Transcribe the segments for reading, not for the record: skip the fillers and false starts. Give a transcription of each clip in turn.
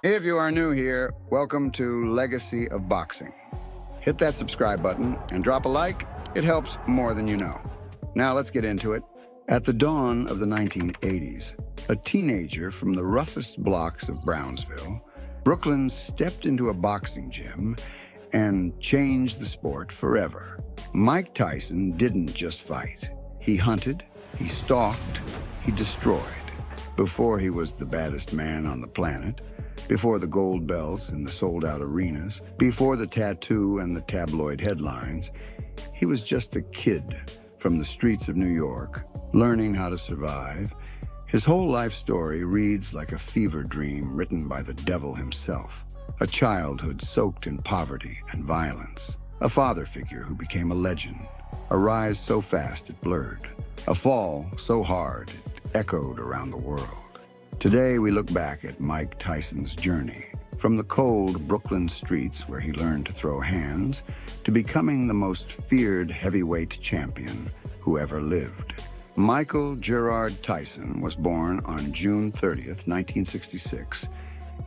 If you are new here, welcome to Legacy of Boxing. Hit that subscribe button and drop a like. It helps more than you know. Now let's get into it. At the dawn of the 1980s, a teenager from the roughest blocks of Brownsville, Brooklyn stepped into a boxing gym and changed the sport forever. Mike Tyson didn't just fight. He hunted, he stalked, he destroyed. Before he was the baddest man on the planet, before the gold belts and the sold-out arenas, before the tattoo and the tabloid headlines, he was just a kid from the streets of New York, learning how to survive. His whole life story reads like a fever dream written by the devil himself. A childhood soaked in poverty and violence. A father figure who became a legend. A rise so fast it blurred. A fall so hard it echoed around the world. Today, we look back at Mike Tyson's journey, from the cold Brooklyn streets where he learned to throw hands, to becoming the most feared heavyweight champion who ever lived. Michael Gerard Tyson was born on June 30th, 1966,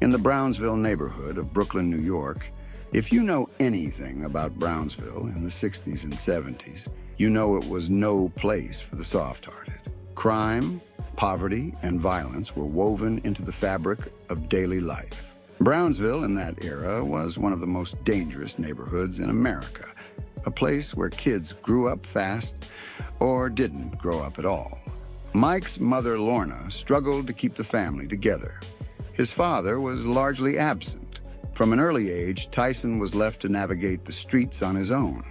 in the Brownsville neighborhood of Brooklyn, New York. If you know anything about Brownsville in the 60s and 70s, you know it was no place for the soft-hearted. Crime, poverty, and violence were woven into the fabric of daily life. Brownsville in that era was one of the most dangerous neighborhoods in America, a place where kids grew up fast or didn't grow up at all. Mike's mother, Lorna, struggled to keep the family together. His father was largely absent. From an early age, Tyson was left to navigate the streets on his own,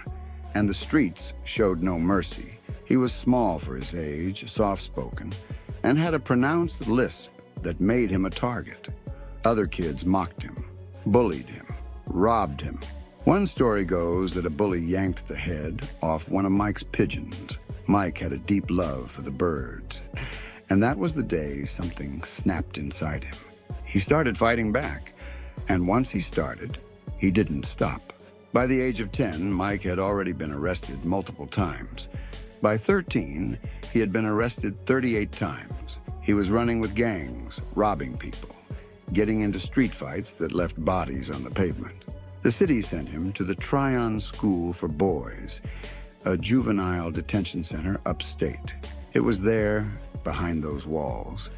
and the streets showed no mercy. He was small for his age, soft-spoken, and had a pronounced lisp that made him a target. Other kids mocked him, bullied him, robbed him. One story goes that a bully yanked the head off one of Mike's pigeons. Mike had a deep love for the birds, and that was the day something snapped inside him. He started fighting back, and once he started, he didn't stop. By the age of 10, Mike had already been arrested multiple times. By 13, he had been arrested 38 times. He was running with gangs, robbing people, getting into street fights that left bodies on the pavement. The city sent him to the Tryon School for Boys, a juvenile detention center upstate. It was there, behind those walls,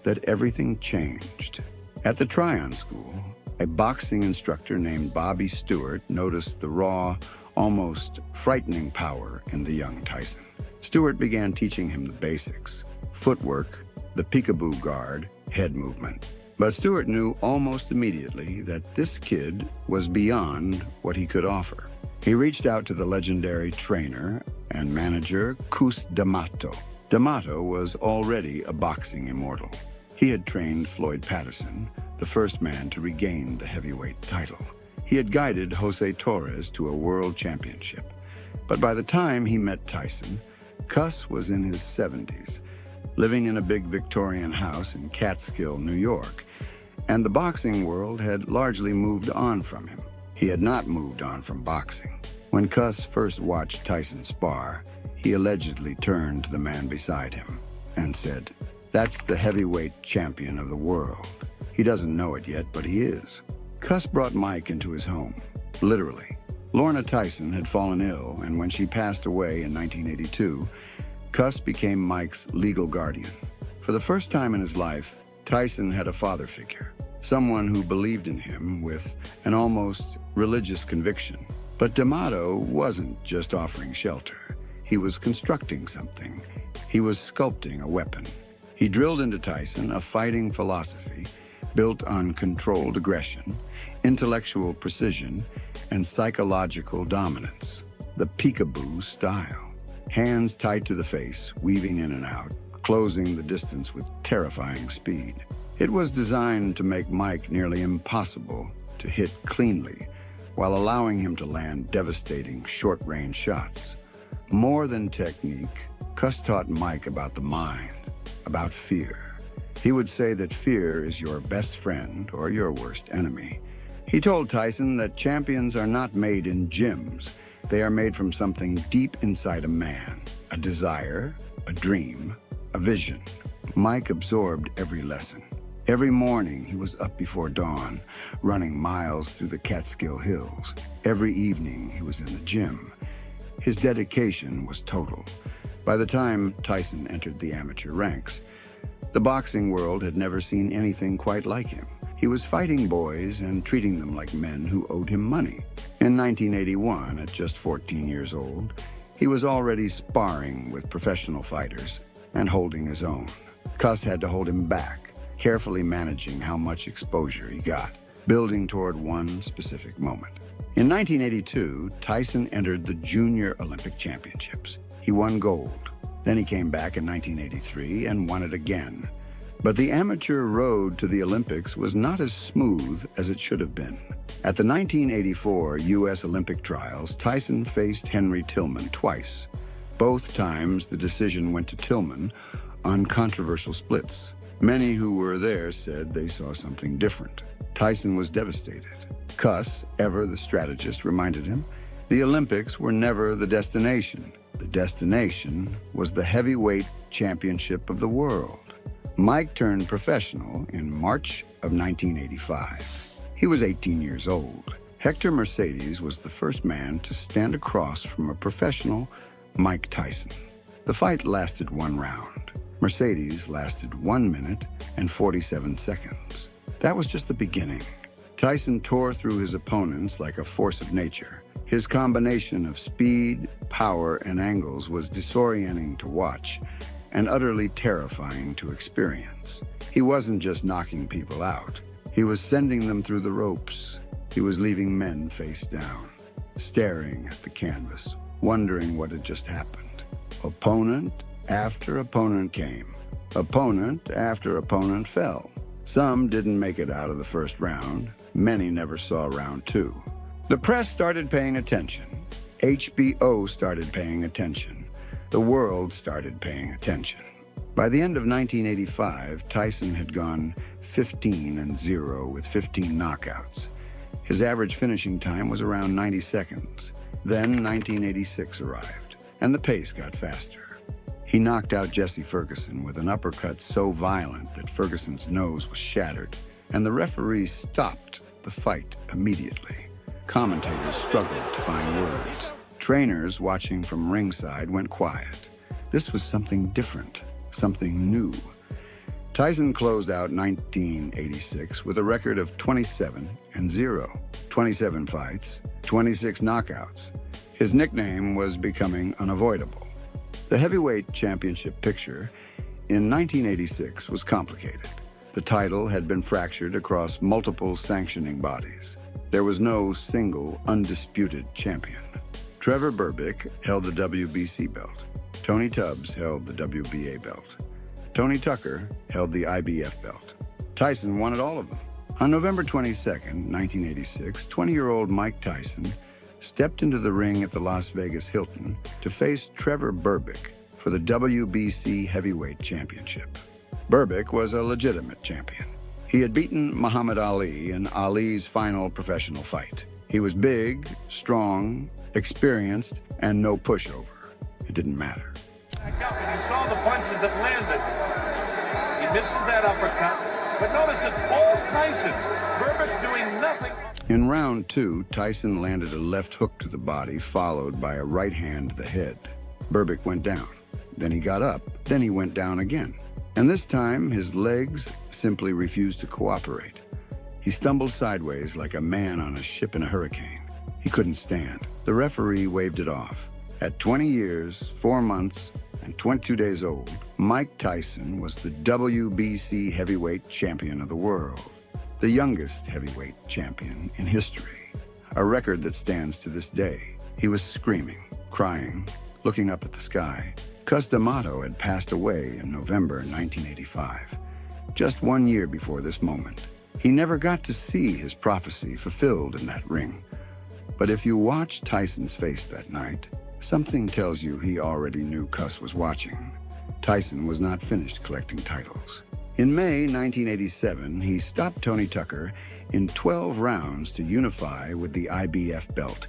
that everything changed. At the Tryon School, a boxing instructor named Bobby Stewart noticed the raw, almost frightening power in the young Tyson. Stewart began teaching him the basics: footwork, the peekaboo guard, head movement. But Stewart knew almost immediately that this kid was beyond what he could offer. He reached out to the legendary trainer and manager Cus D'Amato. D'Amato was already a boxing immortal. He had trained Floyd Patterson, the first man to regain the heavyweight title. He had guided Jose Torres to a world championship. But by the time he met Tyson, Cus was in his 70s, living in a big Victorian house in Catskill, New York, and the boxing world had largely moved on from him. He had not moved on from boxing. When Cus first watched Tyson spar, he allegedly turned to the man beside him and said, "That's the heavyweight champion of the world. He doesn't know it yet, but he is." Cus brought Mike into his home, literally. Lorna Tyson had fallen ill, and when she passed away in 1982, Cus became Mike's legal guardian. For the first time in his life, Tyson had a father figure, someone who believed in him with an almost religious conviction. But D'Amato wasn't just offering shelter. He was constructing something. He was sculpting a weapon. He drilled into Tyson a fighting philosophy built on controlled aggression, intellectual precision, and psychological dominance. The peekaboo style. Hands tight to the face, weaving in and out, closing the distance with terrifying speed. It was designed to make Mike nearly impossible to hit cleanly, while allowing him to land devastating short-range shots. More than technique, Cus taught Mike about the mind, about fear. He would say that fear is your best friend or your worst enemy. He told Tyson that champions are not made in gyms. They are made from something deep inside a man, a desire, a dream, a vision. Mike absorbed every lesson. Every morning he was up before dawn, running miles through the Catskill Hills. Every evening he was in the gym. His dedication was total. By the time Tyson entered the amateur ranks, the boxing world had never seen anything quite like him. He was fighting boys and treating them like men who owed him money. In 1981, at just 14 years old, he was already sparring with professional fighters and holding his own. Cuss had to hold him back, carefully managing how much exposure he got, building toward one specific moment. In 1982, Tyson entered the Junior Olympic Championships. He won gold. Then he came back in 1983 and won it again. But the amateur road to the Olympics was not as smooth as it should have been. At the 1984 U.S. Olympic trials, Tyson faced Henry Tillman twice. Both times, the decision went to Tillman on controversial splits. Many who were there said they saw something different. Tyson was devastated. Cuss, ever the strategist, reminded him, the Olympics were never the destination. The destination was the heavyweight championship of the world. Mike turned professional in March of 1985. He was 18 years old. Hector Mercedes was the first man to stand across from a professional Mike Tyson. The fight lasted 1 round. Mercedes lasted 1 minute and 47 seconds. That was just the beginning. Tyson tore through his opponents like a force of nature. His combination of speed, power, and angles was disorienting to watch and utterly terrifying to experience. He wasn't just knocking people out. He was sending them through the ropes. He was leaving men face down, staring at the canvas, wondering what had just happened. Opponent after opponent came. Opponent after opponent fell. Some didn't make it out of the first round. Many never saw round 2. The press started paying attention. HBO started paying attention. The world started paying attention. By the end of 1985, Tyson had gone 15-0 with 15 knockouts. His average finishing time was around 90 seconds. Then 1986 arrived, and the pace got faster. He knocked out Jesse Ferguson with an uppercut so violent that Ferguson's nose was shattered, and the referee stopped the fight immediately. Commentators struggled to find words. Trainers watching from ringside went quiet. This was something different, something new. Tyson closed out 1986 with a record of 27-0, 27 fights, 26 knockouts. His nickname was becoming unavoidable. The heavyweight championship picture in 1986 was complicated. The title had been fractured across multiple sanctioning bodies. There was no single undisputed champion. Trevor Berbick held the WBC belt. Tony Tubbs held the WBA belt. Tony Tucker held the IBF belt. Tyson wanted all of them. On November 22, 1986, 20-year-old Mike Tyson stepped into the ring at the Las Vegas Hilton to face Trevor Berbick for the WBC Heavyweight Championship. Berbick was a legitimate champion. He had beaten Muhammad Ali in Ali's final professional fight. He was big, strong, experienced, and no pushover. It didn't matter. Back up, and you saw the punches that landed. He misses that uppercut, but notice it's all Tyson. Berbick doing nothing. In round 2, Tyson landed a left hook to the body, followed by a right hand to the head. Berbick went down. Then he got up. Then he went down again. And this time, his legs simply refused to cooperate. He stumbled sideways like a man on a ship in a hurricane. He couldn't stand. The referee waved it off. At 20 years, 4 months, and 22 days old, Mike Tyson was the WBC heavyweight champion of the world, the youngest heavyweight champion in history, a record that stands to this day. He was screaming, crying, looking up at the sky. Cus D'Amato had passed away in November 1985, just 1 year before this moment. He never got to see his prophecy fulfilled in that ring. But if you watched Tyson's face that night, something tells you he already knew Cus was watching. Tyson was not finished collecting titles. In May 1987, he stopped Tony Tucker in 12 rounds to unify with the IBF belt,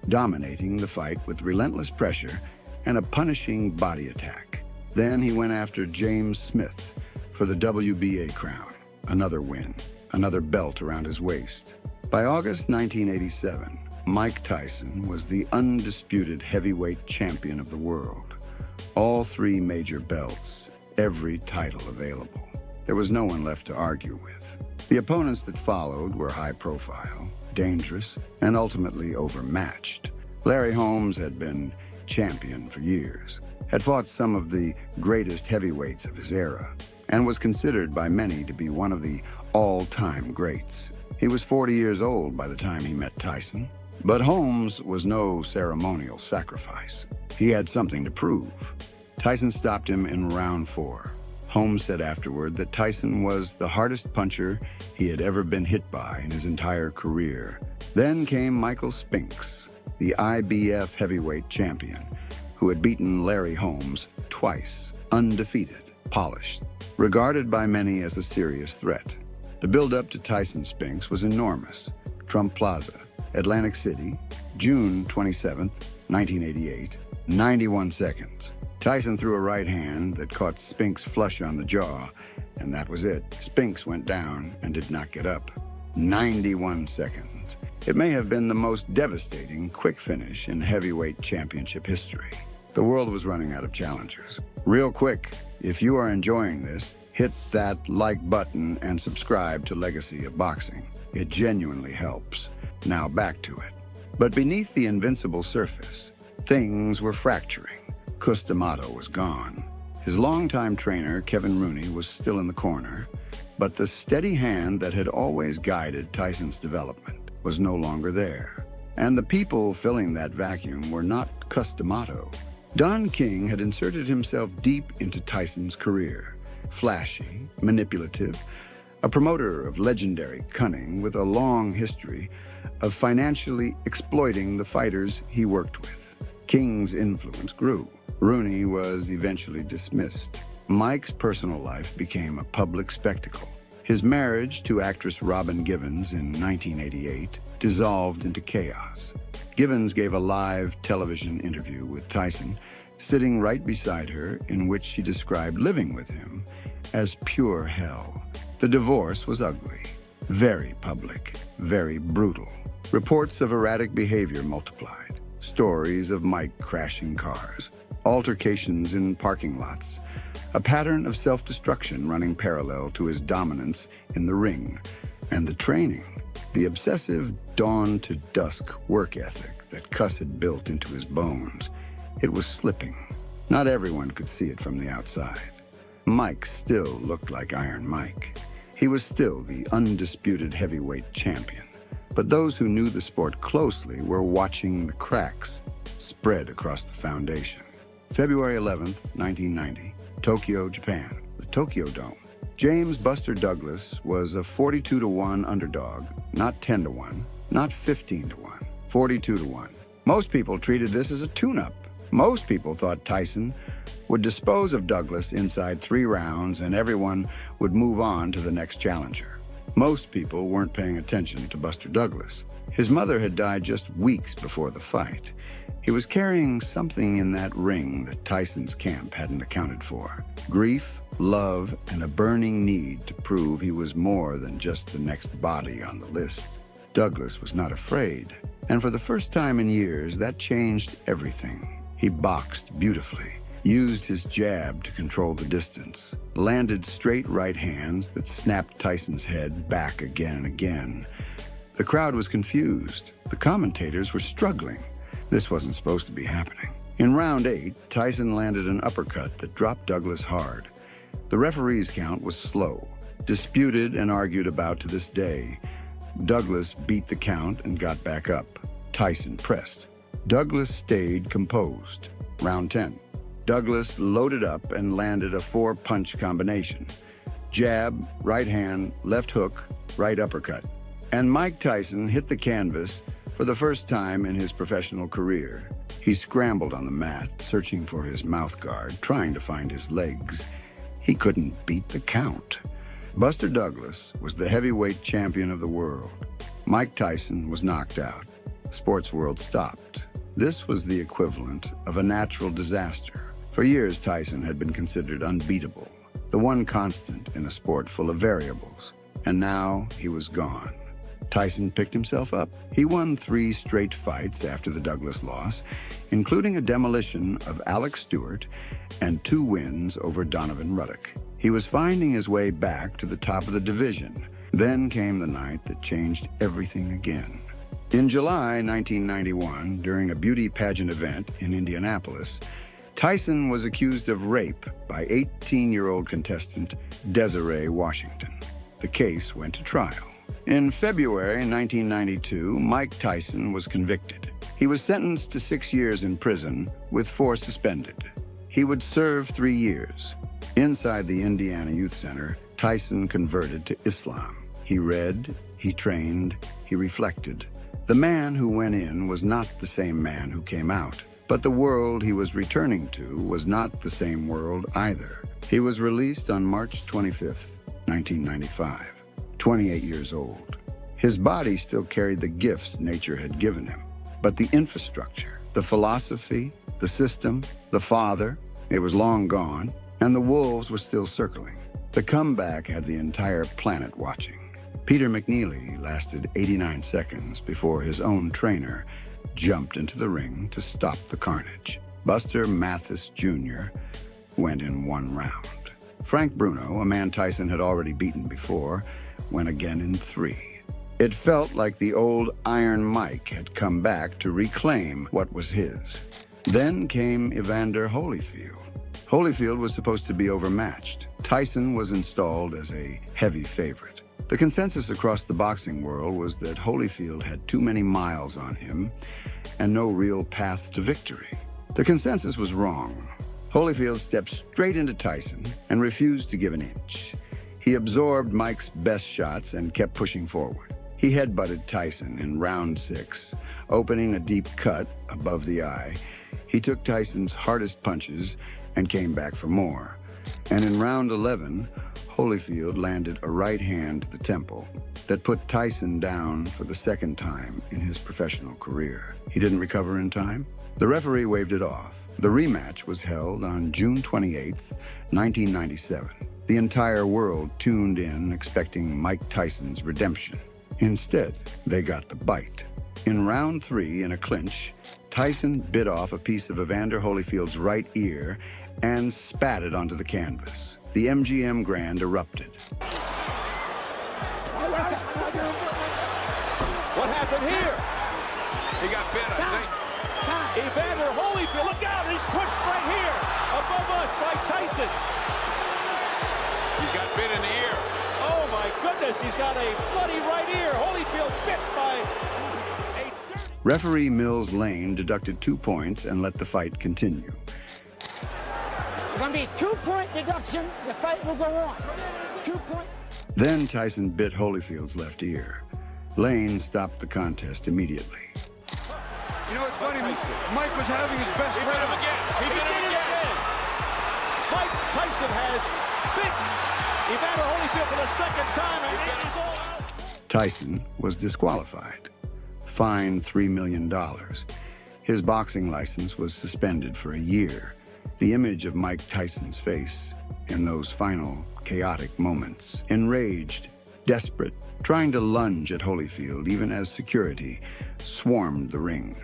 dominating the fight with relentless pressure and a punishing body attack. Then he went after James Smith for the WBA crown. another win, another belt around his waist. By August 1987, Mike Tyson was the undisputed heavyweight champion of the world. All three major belts, every title available. There was no one left to argue with. The opponents that followed were high profile, dangerous, and ultimately overmatched. Larry Holmes had been champion for years, had fought some of the greatest heavyweights of his era, and was considered by many to be one of the all-time greats. He was 40 years old by the time he met Tyson. But Holmes was no ceremonial sacrifice. He had something to prove. Tyson stopped him in round 4. Holmes said afterward that Tyson was the hardest puncher he had ever been hit by in his entire career. Then came Michael Spinks, the IBF heavyweight champion, who had beaten Larry Holmes twice, undefeated, polished, regarded by many as a serious threat. The build-up to Tyson Spinks was enormous. Trump Plaza, Atlantic City, June 27, 1988, 91 seconds. Tyson threw a right hand that caught Spinks flush on the jaw, and that was it. Spinks went down and did not get up. 91 seconds. It may have been the most devastating quick finish in heavyweight championship history. The world was running out of challengers. Real quick, if you are enjoying this, hit that like button and subscribe to Legacy of Boxing. It genuinely helps. Now back to it. But beneath the invincible surface, things were fracturing. Cus D'Amato was gone. His longtime trainer, Kevin Rooney, was still in the corner, but the steady hand that had always guided Tyson's development was no longer there. And the people filling that vacuum were not Cus D'Amato. Don King had inserted himself deep into Tyson's career. Flashy, manipulative, a promoter of legendary cunning with a long history of financially exploiting the fighters he worked with. King's influence grew. Rooney was eventually dismissed. Mike's personal life became a public spectacle. His marriage to actress Robin Givens in 1988 dissolved into chaos. Givens gave a live television interview with Tyson, sitting right beside her, in which she described living with him as pure hell. The divorce was ugly, very public, very brutal. Reports of erratic behavior multiplied. Stories of Mike crashing cars, altercations in parking lots, a pattern of self-destruction running parallel to his dominance in the ring, and the training, the obsessive dawn-to-dusk work ethic that Cus had built into his bones. It was slipping. Not everyone could see it from the outside. Mike still looked like Iron Mike. He was still the undisputed heavyweight champion. But those who knew the sport closely were watching the cracks spread across the foundation. February 11th, 1990, Tokyo, Japan, the Tokyo Dome. James Buster Douglas was a 42-1 underdog, not 10-1, not 15-1, 42-1. Most people treated this as a tune-up. Most people thought Tyson would dispose of Douglas inside 3 rounds and everyone would move on to the next challenger. Most people weren't paying attention to Buster Douglas. His mother had died just weeks before the fight. He was carrying something in that ring that Tyson's camp hadn't accounted for. Grief, love, and a burning need to prove he was more than just the next body on the list. Douglas was not afraid. And for the first time in years, that changed everything. He boxed beautifully, used his jab to control the distance, landed straight right hands that snapped Tyson's head back again and again. The crowd was confused. The commentators were struggling. This wasn't supposed to be happening. In round 8, Tyson landed an uppercut that dropped Douglas hard. The referee's count was slow, disputed and argued about to this day. Douglas beat the count and got back up. Tyson pressed. Douglas stayed composed. Round 10. Douglas loaded up and landed a 4-punch combination. Jab, right hand, left hook, right uppercut. And Mike Tyson hit the canvas for the first time in his professional career. He scrambled on the mat, searching for his mouthguard, trying to find his legs. He couldn't beat the count. Buster Douglas was the heavyweight champion of the world. Mike Tyson was knocked out. The sports world stopped. This was the equivalent of a natural disaster. For years, Tyson had been considered unbeatable, the one constant in a sport full of variables. And now he was gone. Tyson picked himself up. He won 3 straight fights after the Douglas loss, including a demolition of Alex Stewart and 2 wins over Donovan Ruddock. He was finding his way back to the top of the division. Then came the night that changed everything again. In July 1991, during a beauty pageant event in Indianapolis, Tyson was accused of rape by 18-year-old contestant Desiree Washington. The case went to trial. In February 1992, Mike Tyson was convicted. He was sentenced to 6 years in prison, with 4 suspended. He would serve 3 years. Inside the Indiana Youth Center, Tyson converted to Islam. He read, he trained, he reflected. The man who went in was not the same man who came out, but the world he was returning to was not the same world either. He was released on March 25th, 1995, 28 years old. His body still carried the gifts nature had given him, but the infrastructure, the philosophy, the system, the father, it was long gone, and the wolves were still circling. The comeback had the entire planet watching. Peter McNeely lasted 89 seconds before his own trainer jumped into the ring to stop the carnage. Buster Mathis Jr. went in 1 round. Frank Bruno, a man Tyson had already beaten before, went again in 3. It felt like the old Iron Mike had come back to reclaim what was his. Then came Evander Holyfield. Holyfield was supposed to be overmatched. Tyson was installed as a heavy favorite. The consensus across the boxing world was that Holyfield had too many miles on him and no real path to victory. The consensus was wrong. Holyfield stepped straight into Tyson and refused to give an inch. He absorbed Mike's best shots and kept pushing forward. He headbutted Tyson in round 6, opening a deep cut above the eye. He took Tyson's hardest punches and came back for more. And in round 11, Holyfield landed a right hand to the temple that put Tyson down for the 2nd time in his professional career. He didn't recover in time. The referee waved it off. The rematch was held on June 28, 1997. The entire world tuned in expecting Mike Tyson's redemption. Instead, they got the bite. In round 3, in a clinch, Tyson bit off a piece of Evander Holyfield's right ear and spat it onto the canvas. The MGM Grand erupted. What happened here? He got bit, I think. Evander Holyfield, look out, he's pushed right here, above us by Tyson. He's got bit in the ear. Oh my goodness, he's got a bloody right ear. Holyfield bit by a dirty... Referee Mills Lane deducted 2 points and let the fight continue. It's going to be a 2-point deduction. The fight will go on. 2 point. Then Tyson bit Holyfield's left ear. Lane stopped the contest immediately. You know, it's funny, Mike was having his best round. He bit him again. He bit him again. Mike Tyson has bitten Evander Holyfield for the 2nd time, and it is all out. Tyson was disqualified, fined $3 million. His boxing license was suspended for a year. The image of Mike Tyson's face in those final chaotic moments, enraged, desperate, trying to lunge at Holyfield even as security swarmed the ring.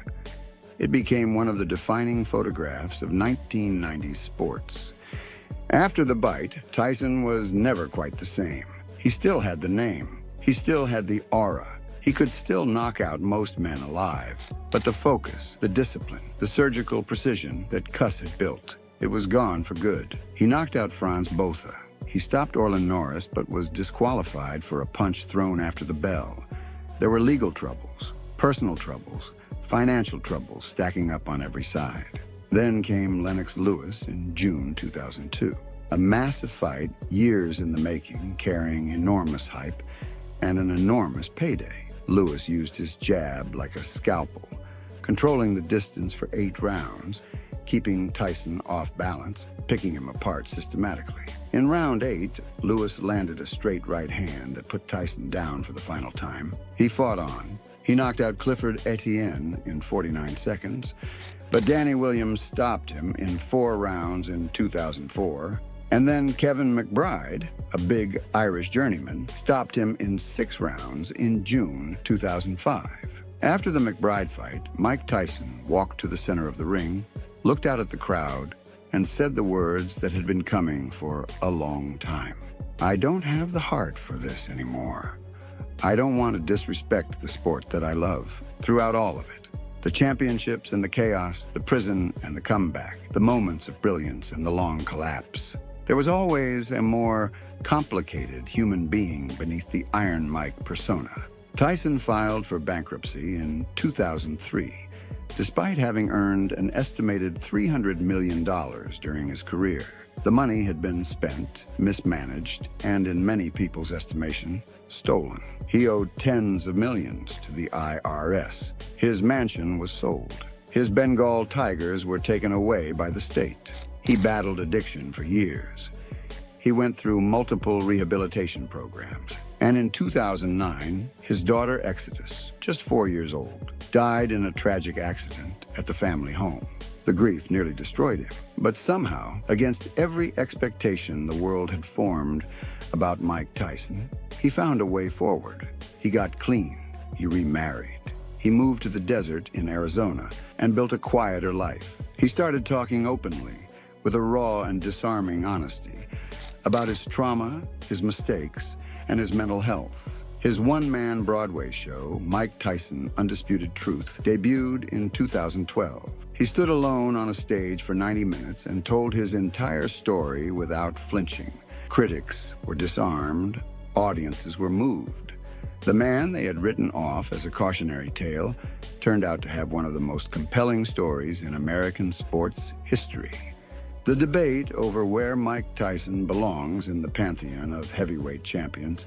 It became one of the defining photographs of 1990s sports. After the bite, Tyson was never quite the same. He still had the name. He still had the aura. He could still knock out most men alive. But the focus, the discipline, the surgical precision that Cuss had built, it was gone for good. He knocked out Franz Botha. He stopped Orlin Norris, but was disqualified for a punch thrown after the bell. There were legal troubles, personal troubles, financial troubles stacking up on every side. Then came Lennox Lewis in June 2002. A massive fight, years in the making, carrying enormous hype and an enormous payday. Lewis used his jab like a scalpel, controlling the distance for 8 rounds, keeping Tyson off balance, picking him apart systematically. In round 8, Lewis landed a straight right hand that put Tyson down for the final time. He fought on. He knocked out Clifford Etienne in 49 seconds, but Danny Williams stopped him in 4 rounds in 2004 And then Kevin McBride, a big Irish journeyman, stopped him in 6 rounds in June 2005. After the McBride fight, Mike Tyson walked to the center of the ring, looked out at the crowd, and said the words that had been coming for a long time. "I don't have the heart for this anymore. I don't want to disrespect the sport that I love." Throughout all of it, the championships and the chaos, the prison and the comeback, the moments of brilliance and the long collapse, there was always a more complicated human being beneath the Iron Mike persona. Tyson filed for bankruptcy in 2003, despite having earned an estimated $300 million during his career. The money had been spent, mismanaged, and in many people's estimation, stolen. He owed tens of millions to the IRS. His mansion was sold. His Bengal tigers were taken away by the state. He battled addiction for years. He went through multiple rehabilitation programs. And in 2009, his daughter Exodus, just 4 years old, died in a tragic accident at the family home. The grief nearly destroyed him. But somehow, against every expectation the world had formed about Mike Tyson, he found a way forward. He got clean. He remarried. He moved to the desert in Arizona and built a quieter life. He started talking openly, with a raw and disarming honesty, about his trauma, his mistakes, and his mental health. His one-man Broadway show, Mike Tyson: Undisputed Truth, debuted in 2012. He stood alone on a stage for 90 minutes and told his entire story without flinching. Critics were disarmed. Audiences were moved. The man they had written off as a cautionary tale turned out to have one of the most compelling stories in American sports history. The debate over where Mike Tyson belongs in the pantheon of heavyweight champions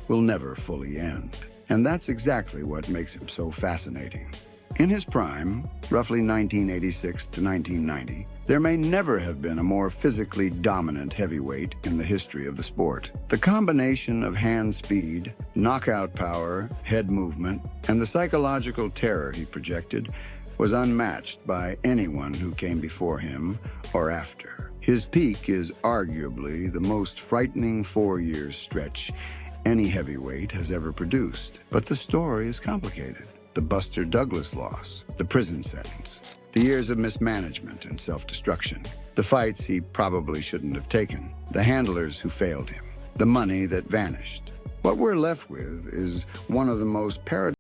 will never fully end. And that's exactly what makes him so fascinating. In his prime, roughly 1986 to 1990, there may never have been a more physically dominant heavyweight in the history of the sport. The combination of hand speed, knockout power, head movement, and the psychological terror he projected was unmatched by anyone who came before him or after. His peak is arguably the most frightening 4-year stretch any heavyweight has ever produced. But the story is complicated. The Buster Douglas loss, the prison sentence, the years of mismanagement and self-destruction, the fights he probably shouldn't have taken, the handlers who failed him, the money that vanished. What we're left with is one of the most paradoxical